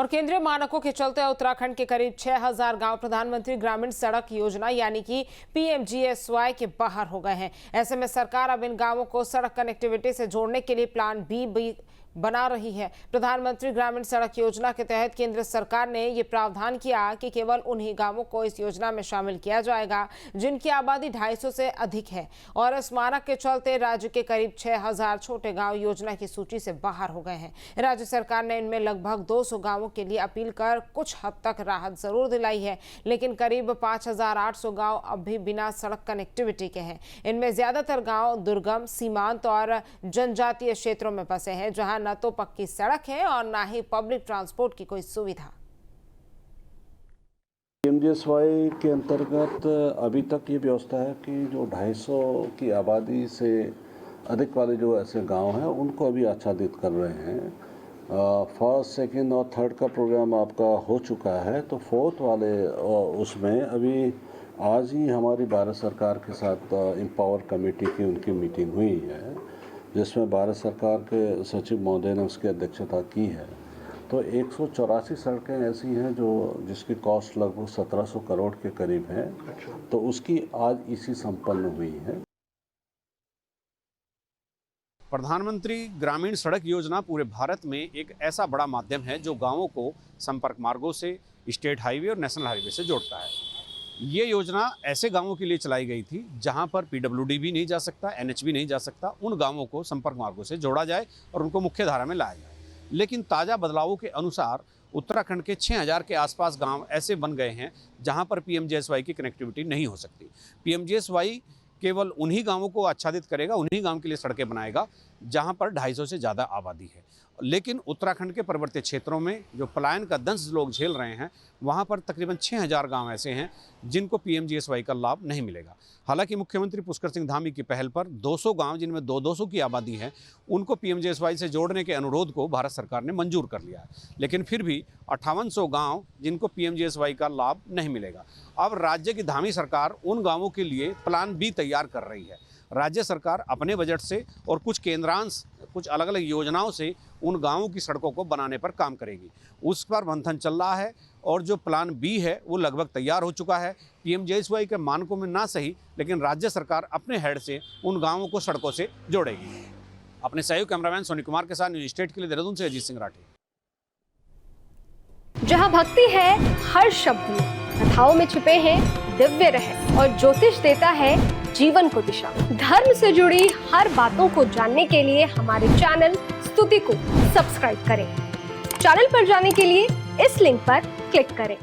और केंद्रीय मानकों के चलते उत्तराखंड के करीब 6000 गांव प्रधानमंत्री ग्रामीण सड़क योजना यानी कि PMGSY के बाहर हो गए हैं। ऐसे में सरकार अब इन गांवों को सड़क कनेक्टिविटी से जोड़ने के लिए प्लान बी बना रही है। प्रधानमंत्री ग्रामीण सड़क योजना के तहत केंद्र सरकार ने ये प्रावधान किया कि केवल उन्हीं गांवों को इस योजना में शामिल किया जाएगा जिनकी आबादी 250 से अधिक है। और इस मानक के चलते राज्य के करीब 6000 छोटे गांव योजना की सूची से बाहर हो गए हैं। राज्य सरकार ने इनमें लगभग 200 गांवों के लिए अपील कर कुछ हद तक राहत जरूर दिलाई है, लेकिन करीब 5800 गांव अब भी बिना सड़क कनेक्टिविटी के हैं। इनमें ज्यादातर गांव दुर्गम, सीमांत और जनजातीय क्षेत्रों में बसे हैं, जहां न तो पक्की सड़क है और न ही पब्लिक ट्रांसपोर्ट की कोई सुविधा। PMGSY के अंतर्गत अभी तक ये व्यवस्था है कि जो 250 की आबादी से अधिक वाले जो ऐसे गांव हैं उनको अभी आच्छादित कर रहे हैं। फर्स्ट, सेकंड और थर्ड का प्रोग्राम आपका हो चुका है, तो फोर्थ वाले उसमें अभी आज ही हमारी भारत सरकार के साथ एम्पावर कमेटी की उनकी मीटिंग हुई है, जिसमें भारत सरकार के सचिव महोदय ने उसकी अध्यक्षता की है। तो 184 सड़कें ऐसी हैं जिसकी कॉस्ट लगभग 1700 करोड़ के करीब है। तो उसकी आज इसी संपन्न हुई है। प्रधानमंत्री ग्रामीण सड़क योजना पूरे भारत में एक ऐसा बड़ा माध्यम है जो गांवों को संपर्क मार्गों से, स्टेट हाईवे और नेशनल हाईवे से जोड़ता है। ये योजना ऐसे गांवों के लिए चलाई गई थी जहां पर PWD भी नहीं जा सकता, NH भी नहीं जा सकता। उन गांवों को संपर्क मार्गों से जोड़ा जाए और उनको मुख्य धारा में लाया जाए। लेकिन ताज़ा बदलावों के अनुसार उत्तराखंड के 6000 के आसपास गांव ऐसे बन गए हैं जहां पर PMGSY की कनेक्टिविटी नहीं हो सकती। PMGSY केवल उन्हीं गांवों को आच्छादित करेगा, उन्हीं गांव के लिए सड़कें बनाएगा जहां पर 250 से ज़्यादा आबादी है। लेकिन उत्तराखंड के पर्वतीय क्षेत्रों में जो पलायन का दंश लोग झेल रहे हैं, वहां पर तकरीबन 6000 गांव ऐसे हैं जिनको PMGSY का लाभ नहीं मिलेगा। हालांकि मुख्यमंत्री पुष्कर सिंह धामी की पहल पर 200 गांव जिनमें 200 की आबादी है, उनको PMGSY से जोड़ने के अनुरोध को भारत सरकार ने मंजूर कर लिया है। लेकिन फिर भी 5800 गाँव जिनको PMGSY का लाभ नहीं मिलेगा। अब राज्य की धामी सरकार उन गाँवों के लिए प्लान बी तैयार कर रही है। राज्य सरकार अपने बजट से और कुछ केंद्रांश, कुछ अलग अलग योजनाओं से उन गांवों की सड़कों को बनाने पर काम करेगी। उस पर मंथन चल रहा है और जो प्लान बी है वो लगभग तैयार हो चुका है। PMGSY के मानकों में ना सही, लेकिन राज्य सरकार अपने हेड से उन गांवों को सड़कों से जोड़ेगी। अपने सहयोग कैमरामैन सोनी कुमार के साथ न्यूज स्टेट के लिए देहरादून से अजीत सिंह राठी। जहाँ भक्ति है हर शब्द में, कथाओं में छुपे हैं दिव्य रहस्य और ज्योतिष देता है जीवन को दिशा। धर्म से जुड़ी हर बातों को जानने के लिए हमारे चैनल स्तुति को सब्सक्राइब करें। चैनल पर जाने के लिए इस लिंक पर क्लिक करें।